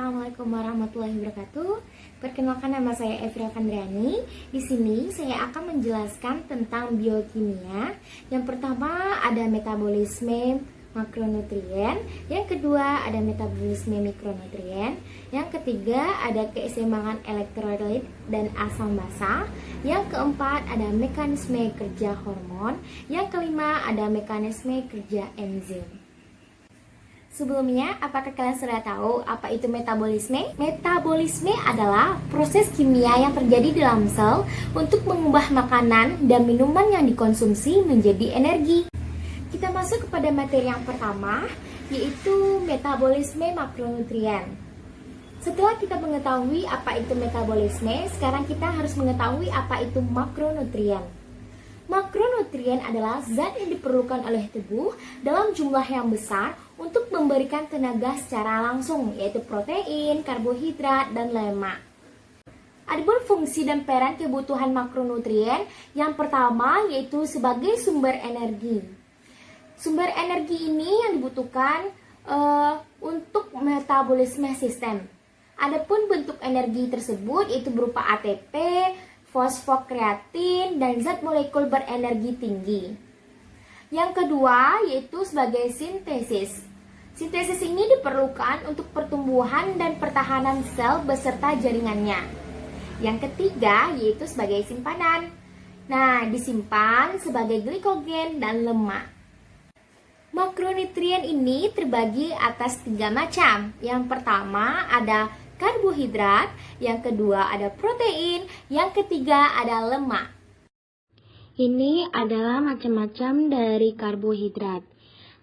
Assalamualaikum warahmatullahi wabarakatuh. Perkenalkan, nama saya Evra Vandriani. Di sini saya akan menjelaskan tentang biokimia. Yang pertama ada metabolisme makronutrien, yang kedua ada metabolisme mikronutrien, yang ketiga ada keseimbangan elektrolit dan asam basa, yang keempat ada mekanisme kerja hormon, yang kelima ada mekanisme kerja enzim. Sebelumnya, apakah kalian sudah tahu apa itu metabolisme? Metabolisme adalah proses kimia yang terjadi dalam sel untuk mengubah makanan dan minuman yang dikonsumsi menjadi energi. Kita masuk kepada materi yang pertama, yaitu metabolisme makronutrien. Setelah kita mengetahui apa itu metabolisme, sekarang kita harus mengetahui apa itu makronutrien. Makronutrien adalah zat yang diperlukan oleh tubuh dalam jumlah yang besar untuk memberikan tenaga secara langsung, yaitu protein, karbohidrat, dan lemak. Adapun fungsi dan peran kebutuhan makronutrien, yang pertama yaitu sebagai sumber energi. Sumber energi ini yang dibutuhkan untuk metabolisme sistem. Adapun bentuk energi tersebut itu berupa ATP, fosfokreatin, dan zat molekul berenergi tinggi. Yang kedua yaitu sebagai sintesis. Sintesis ini diperlukan untuk pertumbuhan dan pertahanan sel beserta jaringannya. Yang ketiga yaitu sebagai simpanan. Nah, disimpan sebagai glikogen dan lemak. Makronutrien ini terbagi atas 3 macam. Yang pertama ada karbohidrat, yang kedua ada protein, yang ketiga ada lemak. Ini adalah macam-macam dari karbohidrat.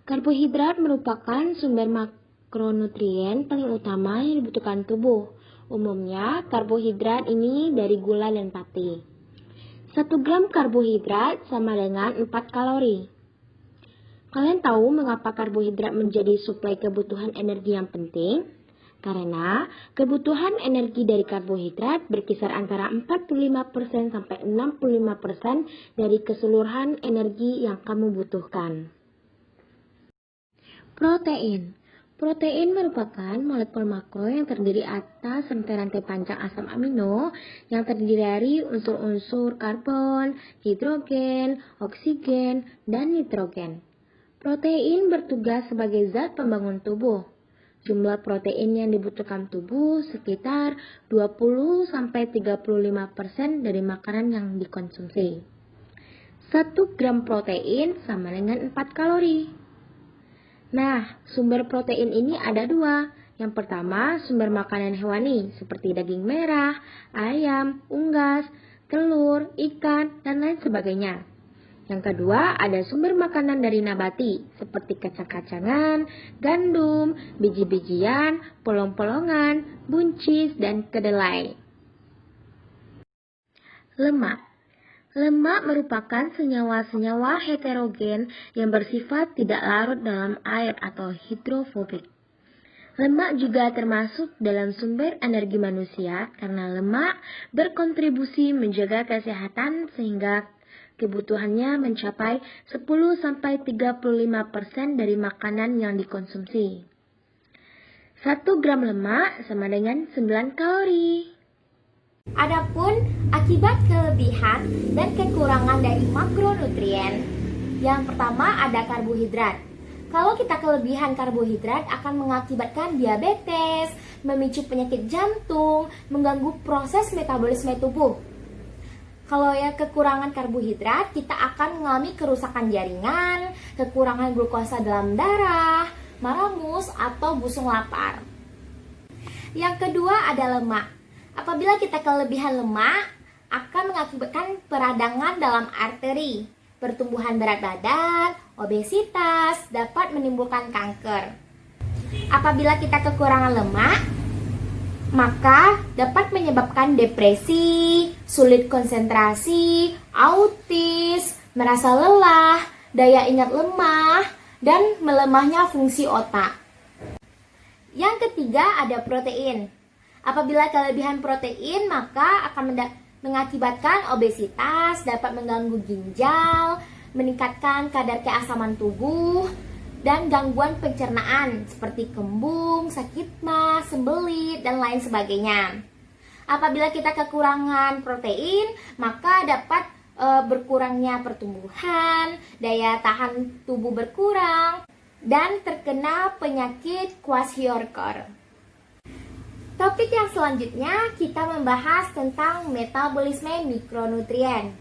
Karbohidrat merupakan sumber makronutrien paling utama yang dibutuhkan tubuh. Umumnya, karbohidrat ini dari gula dan pati. 1 gram karbohidrat sama dengan 4 kalori. Kalian tahu mengapa karbohidrat menjadi suplai kebutuhan energi yang penting? Karena kebutuhan energi dari karbohidrat berkisar antara 45% sampai 65% dari keseluruhan energi yang kamu butuhkan. Protein. Protein merupakan molekul makro yang terdiri atas rantai-rantai panjang asam amino yang terdiri dari unsur-unsur karbon, hidrogen, oksigen, dan nitrogen. Protein bertugas sebagai zat pembangun tubuh. Jumlah protein yang dibutuhkan tubuh sekitar 20-35% dari makanan yang dikonsumsi. 1 gram protein sama dengan 4 kalori. Nah, sumber protein ini ada 2. Yang pertama, sumber makanan hewani seperti daging merah, ayam, unggas, telur, ikan, dan lain sebagainya. Yang kedua, ada sumber makanan dari nabati, seperti kacang-kacangan, gandum, biji-bijian, polong-polongan, buncis, dan kedelai. Lemak. Lemak merupakan senyawa-senyawa heterogen yang bersifat tidak larut dalam air atau hidrofobik. Lemak juga termasuk dalam sumber energi manusia karena lemak berkontribusi menjaga kesehatan sehingga kebutuhannya mencapai 10-35% dari makanan yang dikonsumsi. 1 gram lemak sama dengan 9 kalori. Adapun akibat kelebihan dan kekurangan dari makronutrien, yang pertama ada karbohidrat. Kalau kita kelebihan karbohidrat akan mengakibatkan diabetes, memicu penyakit jantung, mengganggu proses metabolisme tubuh. Kalau ya kekurangan karbohidrat, kita akan mengalami kerusakan jaringan, kekurangan glukosa dalam darah, maramus, atau busung lapar. Yang kedua ada lemak. Apabila kita kelebihan lemak, akan mengakibatkan peradangan dalam arteri, pertumbuhan berat badan, obesitas, dapat menimbulkan kanker. Apabila kita kekurangan lemak, maka dapat menyebabkan depresi, sulit konsentrasi, autis, merasa lelah, daya ingat lemah, dan melemahnya fungsi otak. Yang ketiga ada protein. Apabila kelebihan protein, maka akan mengakibatkan obesitas, dapat mengganggu ginjal, meningkatkan kadar keasaman tubuh, dan gangguan pencernaan seperti kembung, sakit mah, sembelit, dan lain sebagainya. Apabila kita kekurangan protein, maka dapat berkurangnya pertumbuhan, daya tahan tubuh berkurang, dan terkena penyakit kwashiorkor. Topik yang selanjutnya kita membahas tentang metabolisme mikronutrien.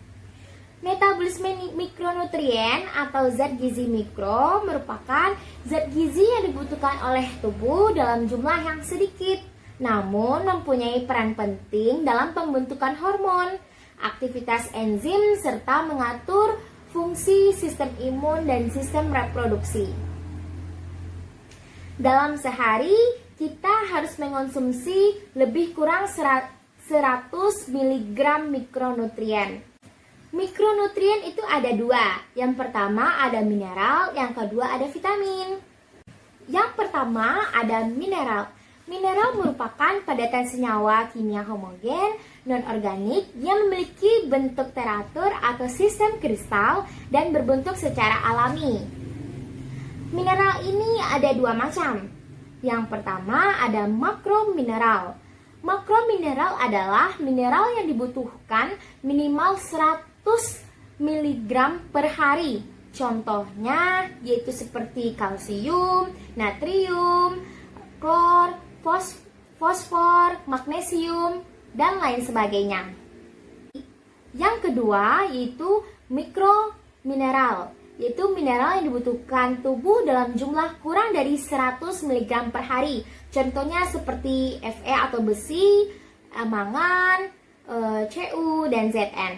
Metabolisme mikronutrien atau zat gizi mikro merupakan zat gizi yang dibutuhkan oleh tubuh dalam jumlah yang sedikit, namun mempunyai peran penting dalam pembentukan hormon, aktivitas enzim, serta mengatur fungsi sistem imun dan sistem reproduksi. Dalam sehari, kita harus mengonsumsi lebih kurang 100 mg mikronutrien. Mikronutrien itu ada dua. Yang pertama ada mineral, yang kedua ada vitamin. Yang pertama ada mineral. Mineral merupakan padatan senyawa kimia homogen non-organik yang memiliki bentuk teratur atau sistem kristal dan berbentuk secara alami. Mineral ini ada dua macam. Yang pertama ada makromineral. Makromineral adalah mineral yang dibutuhkan minimal 100 mg per hari. Contohnya yaitu seperti kalsium, natrium, klor, fosfor, magnesium, dan lain sebagainya. Yang kedua yaitu mikromineral, yaitu mineral yang dibutuhkan tubuh dalam jumlah kurang dari 100 mg per hari. Contohnya seperti Fe atau besi, mangan, Cu, dan Zn.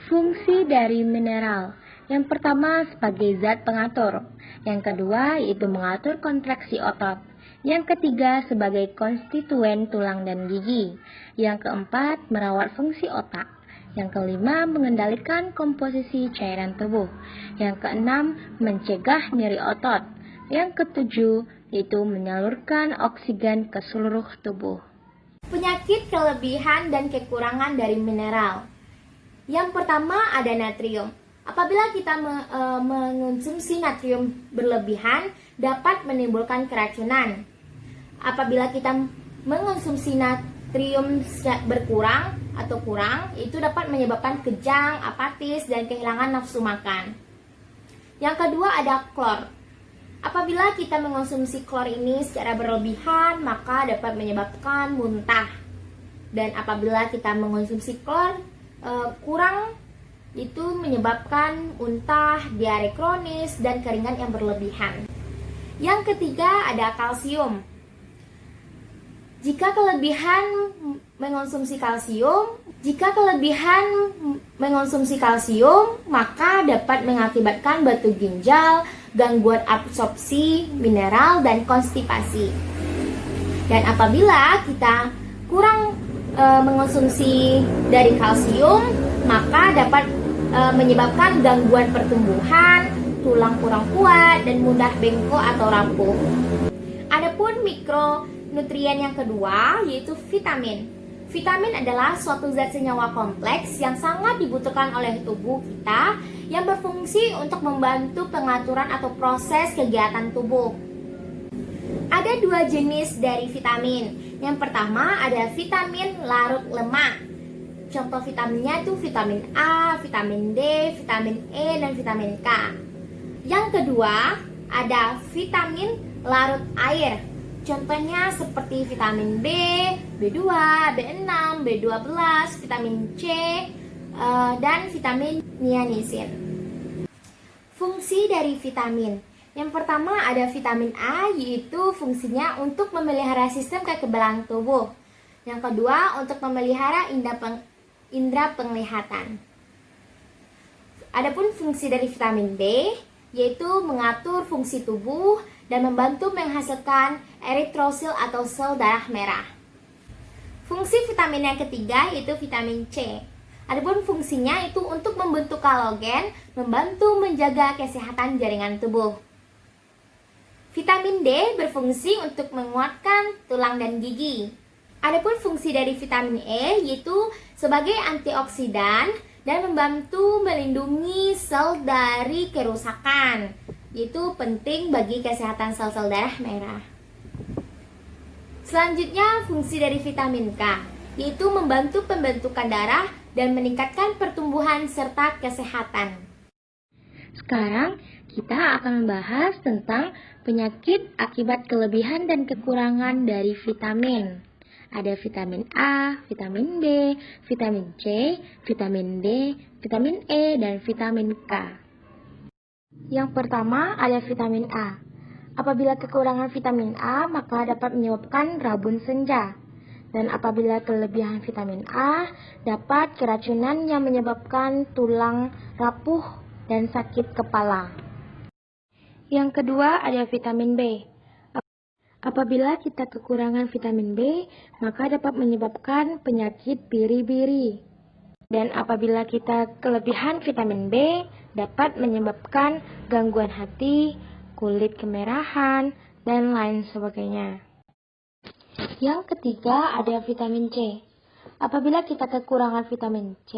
Fungsi dari mineral. Yang pertama sebagai zat pengatur. Yang kedua yaitu mengatur kontraksi otot. Yang ketiga sebagai konstituen tulang dan gigi. Yang keempat merawat fungsi otak. Yang kelima mengendalikan komposisi cairan tubuh. Yang keenam mencegah nyeri otot. Yang ketujuh yaitu menyalurkan oksigen ke seluruh tubuh. Penyakit kelebihan dan kekurangan dari mineral. Yang pertama ada natrium. Apabila kita mengonsumsi natrium berlebihan, dapat menimbulkan keracunan. Apabila kita mengonsumsi natrium berkurang atau kurang, itu dapat menyebabkan kejang, apatis, dan kehilangan nafsu makan. Yang kedua ada klor. Apabila kita mengonsumsi klor ini secara berlebihan, maka dapat menyebabkan muntah. Dan apabila kita mengonsumsi klor kurang, itu menyebabkan muntah, diare kronis, dan keringat yang berlebihan. Yang ketiga ada kalsium. Jika kelebihan mengonsumsi kalsium, maka dapat mengakibatkan batu ginjal, gangguan absorpsi mineral, dan konstipasi. Dan apabila kita kurang mengonsumsi dari kalsium, maka dapat menyebabkan gangguan pertumbuhan, tulang kurang kuat, dan mudah bengkok atau rapuh. Adapun mikronutrien yang kedua yaitu vitamin. Vitamin adalah suatu zat senyawa kompleks yang sangat dibutuhkan oleh tubuh kita yang berfungsi untuk membantu pengaturan atau proses kegiatan tubuh. Ada dua jenis dari vitamin. Yang pertama ada vitamin larut lemak. Contoh vitaminnya itu vitamin A, vitamin D, vitamin E, dan vitamin K. Yang kedua ada vitamin larut air. Contohnya seperti vitamin B, B2, B6, B12, vitamin C, dan vitamin niacin. Fungsi dari vitamin. Yang pertama ada vitamin A, yaitu fungsinya untuk memelihara sistem kekebalan tubuh. Yang kedua untuk memelihara indera penglihatan. Adapun fungsi dari vitamin B yaitu mengatur fungsi tubuh dan membantu menghasilkan eritrosil atau sel darah merah. Fungsi vitamin yang ketiga yaitu vitamin C. Adapun fungsinya itu untuk membentuk kolagen, membantu menjaga kesehatan jaringan tubuh. Vitamin D berfungsi untuk menguatkan tulang dan gigi. Adapun fungsi dari vitamin E yaitu sebagai antioksidan dan membantu melindungi sel dari kerusakan. Itu penting bagi kesehatan sel-sel darah merah. Selanjutnya, fungsi dari vitamin K, yaitu membantu pembentukan darah dan meningkatkan pertumbuhan serta kesehatan. Sekarang kita akan membahas tentang penyakit akibat kelebihan dan kekurangan dari vitamin. Ada vitamin A, vitamin B, vitamin C, vitamin D, vitamin E, dan vitamin K. Yang pertama ada vitamin A. Apabila kekurangan vitamin A, maka dapat menyebabkan rabun senja. Dan apabila kelebihan vitamin A, dapat keracunan yang menyebabkan tulang rapuh dan sakit kepala. Yang kedua ada vitamin B. Apabila kita kekurangan vitamin B, maka dapat menyebabkan penyakit biri-biri. Dan apabila kita kelebihan vitamin B, dapat menyebabkan gangguan hati, kulit kemerahan, dan lain sebagainya. Yang ketiga ada vitamin C. Apabila kita kekurangan vitamin C,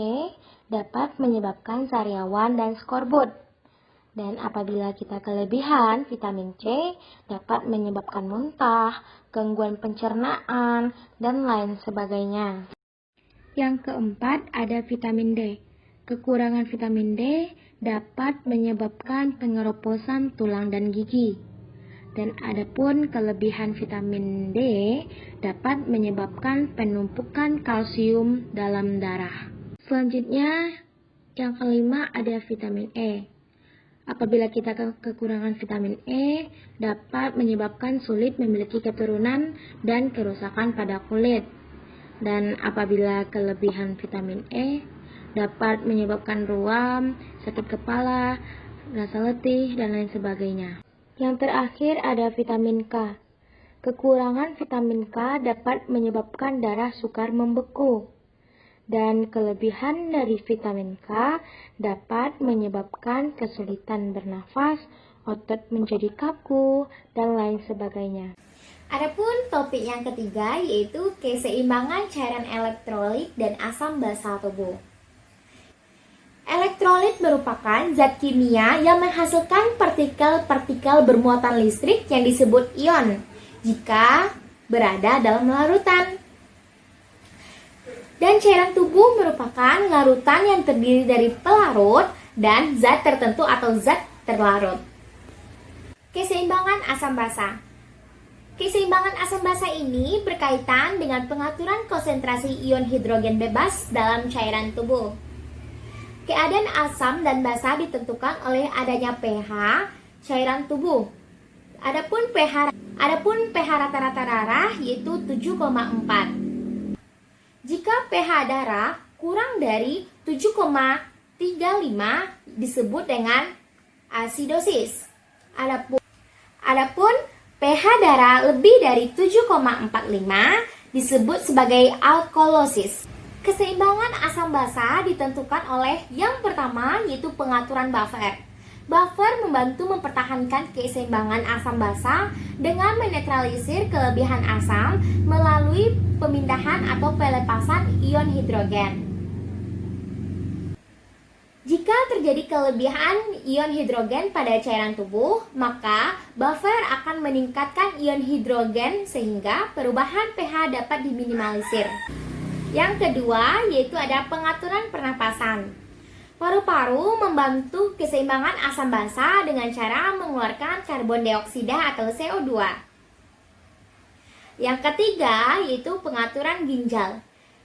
dapat menyebabkan sariawan dan skorbut. Dan apabila kita kelebihan vitamin C, dapat menyebabkan muntah, gangguan pencernaan, dan lain sebagainya. Yang keempat ada vitamin D. Kekurangan vitamin D dapat menyebabkan pengeroposan tulang dan gigi. Dan adapun kelebihan vitamin D dapat menyebabkan penumpukan kalsium dalam darah. Selanjutnya, yang kelima ada vitamin E. Apabila kita kekurangan vitamin E, dapat menyebabkan sulit memiliki keturunan dan kerusakan pada kulit. Dan apabila kelebihan vitamin E, dapat menyebabkan ruam, sakit kepala, rasa letih, dan lain sebagainya. Yang terakhir ada vitamin K. Kekurangan vitamin K dapat menyebabkan darah sukar membeku. Dan kelebihan dari vitamin K dapat menyebabkan kesulitan bernafas, otot menjadi kaku, dan lain sebagainya. Adapun topik yang ketiga yaitu keseimbangan cairan elektrolit dan asam basa tubuh. Elektrolit merupakan zat kimia yang menghasilkan partikel-partikel bermuatan listrik yang disebut ion jika berada dalam larutan. Dan cairan tubuh merupakan larutan yang terdiri dari pelarut dan zat tertentu atau zat terlarut. Keseimbangan asam basa. Keseimbangan asam basa ini berkaitan dengan pengaturan konsentrasi ion hidrogen bebas dalam cairan tubuh. Keadaan asam dan basa ditentukan oleh adanya pH cairan tubuh. Adapun pH rata-rata darah yaitu 7,4. Jika pH darah kurang dari 7,35 disebut dengan asidosis. Adapun pH darah lebih dari 7,45 disebut sebagai alkalosis. Keseimbangan asam basa ditentukan oleh yang pertama yaitu pengaturan buffer. Buffer membantu mempertahankan keseimbangan asam basa dengan menetralisir kelebihan asam melalui pemindahan atau pelepasan ion hidrogen. Jika terjadi kelebihan ion hidrogen pada cairan tubuh, maka buffer akan meningkatkan ion hidrogen sehingga perubahan pH dapat diminimalisir. Yang kedua yaitu ada pengaturan pernapasan. Paru-paru membantu keseimbangan asam basa dengan cara mengeluarkan karbon dioksida atau CO2. Yang ketiga yaitu pengaturan ginjal.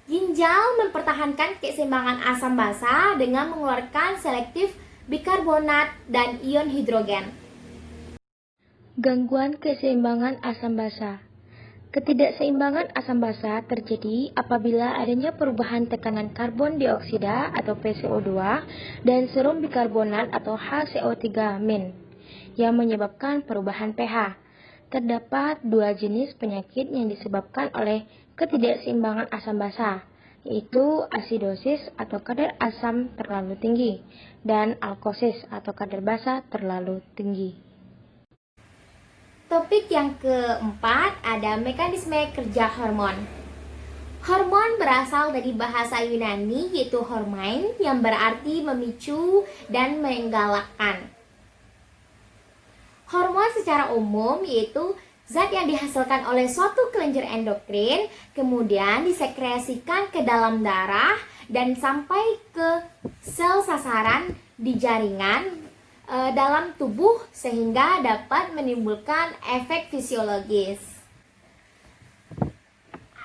Ginjal mempertahankan keseimbangan asam basa dengan mengeluarkan selektif bikarbonat dan ion hidrogen. Gangguan keseimbangan asam basa. Ketidakseimbangan asam basa terjadi apabila adanya perubahan tekanan karbon dioksida atau PCO2 dan serum bikarbonat atau HCO3- yang menyebabkan perubahan pH. Terdapat dua jenis penyakit yang disebabkan oleh ketidakseimbangan asam basa, yaitu asidosis atau kadar asam terlalu tinggi dan alkosis atau kadar basa terlalu tinggi. Topik yang keempat ada mekanisme kerja hormon. Hormon berasal dari bahasa Yunani yaitu hormein yang berarti memicu dan menggalakkan. Hormon secara umum yaitu zat yang dihasilkan oleh suatu kelenjar endokrin, kemudian disekresikan ke dalam darah dan sampai ke sel sasaran di jaringan dalam tubuh sehingga dapat menimbulkan efek fisiologis.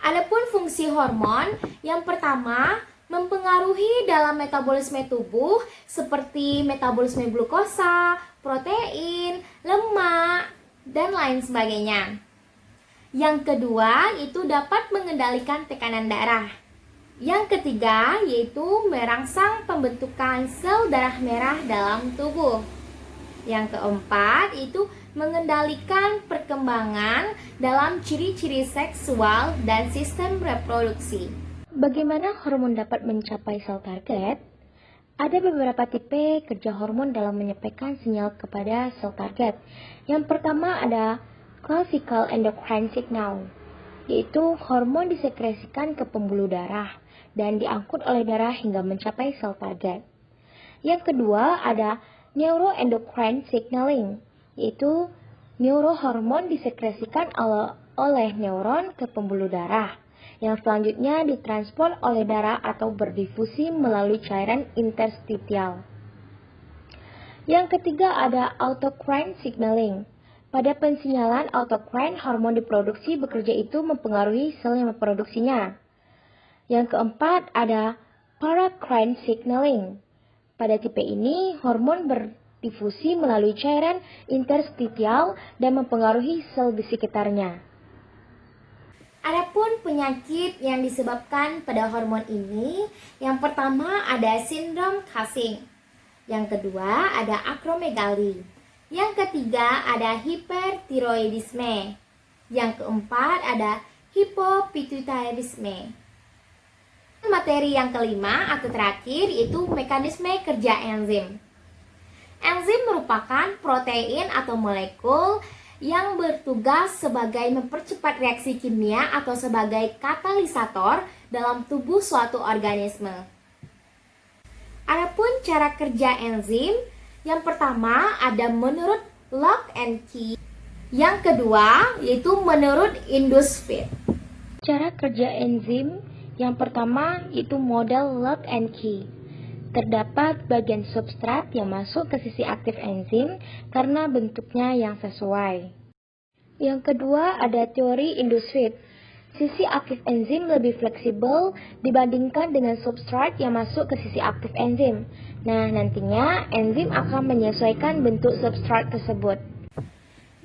Adapun fungsi hormon, yang pertama mempengaruhi dalam metabolisme tubuh seperti metabolisme glukosa, protein, lemak, dan lain sebagainya. Yang kedua itu dapat mengendalikan tekanan darah. Yang ketiga yaitu merangsang pembentukan sel darah merah dalam tubuh. Yang keempat itu mengendalikan perkembangan dalam ciri-ciri seksual dan sistem reproduksi. Bagaimana hormon dapat mencapai sel target? Ada beberapa tipe kerja hormon dalam menyampaikan sinyal kepada sel target. Yang pertama ada classical endocrine signal, yaitu hormon disekresikan ke pembuluh darah dan diangkut oleh darah hingga mencapai sel target. Yang kedua ada neuroendocrine signaling, yaitu neurohormon disekresikan oleh neuron ke pembuluh darah, yang selanjutnya ditransport oleh darah atau berdifusi melalui cairan interstitial. Yang ketiga ada autocrine signaling. Pada pensinyalan autocrine, hormon diproduksi bekerja itu mempengaruhi sel yang memproduksinya. Yang keempat ada paracrine signaling. Pada tipe ini, hormon berdifusi melalui cairan interstitial dan mempengaruhi sel di sekitarnya. Adapun penyakit yang disebabkan pada hormon ini, yang pertama ada sindrom Cushing, yang kedua ada akromegali, yang ketiga ada hipertiroidisme, yang keempat ada hipopituitarisme. Materi yang kelima atau terakhir yaitu mekanisme kerja enzim. Enzim merupakan protein atau molekul yang bertugas sebagai mempercepat reaksi kimia atau sebagai katalisator dalam tubuh suatu organisme. Adapun cara kerja enzim, yang pertama ada menurut lock and key, yang kedua yaitu menurut induce feed. Cara kerja enzim yang pertama yaitu model lock and key. Terdapat bagian substrat yang masuk ke sisi aktif enzim karena bentuknya yang sesuai. Yang kedua ada teori induce feed. Sisi aktif enzim lebih fleksibel dibandingkan dengan substrat yang masuk ke sisi aktif enzim. Nah, nantinya enzim akan menyesuaikan bentuk substrat tersebut.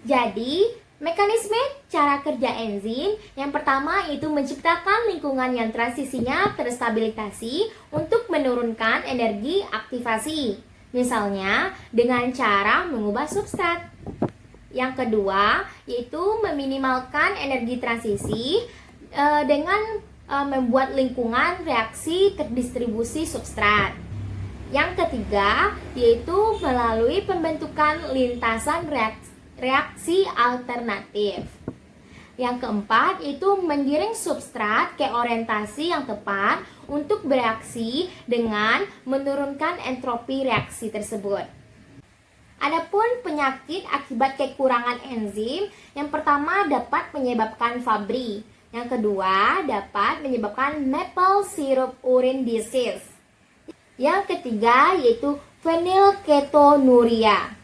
Jadi, mekanisme cara kerja enzim yang pertama itu menciptakan lingkungan yang transisinya terstabilisasi untuk menurunkan energi aktivasi. Misalnya dengan cara mengubah substrat. Yang kedua yaitu meminimalkan energi transisi dengan membuat lingkungan reaksi terdistribusi substrat. Yang ketiga yaitu melalui pembentukan lintasan reaksi alternatif. Yang keempat itu menggiring substrat ke orientasi yang tepat untuk bereaksi dengan menurunkan entropi reaksi tersebut. Adapun penyakit akibat kekurangan enzim, yang pertama dapat menyebabkan Fabry, yang kedua dapat menyebabkan maple syrup urine disease, yang ketiga yaitu phenylketonuria.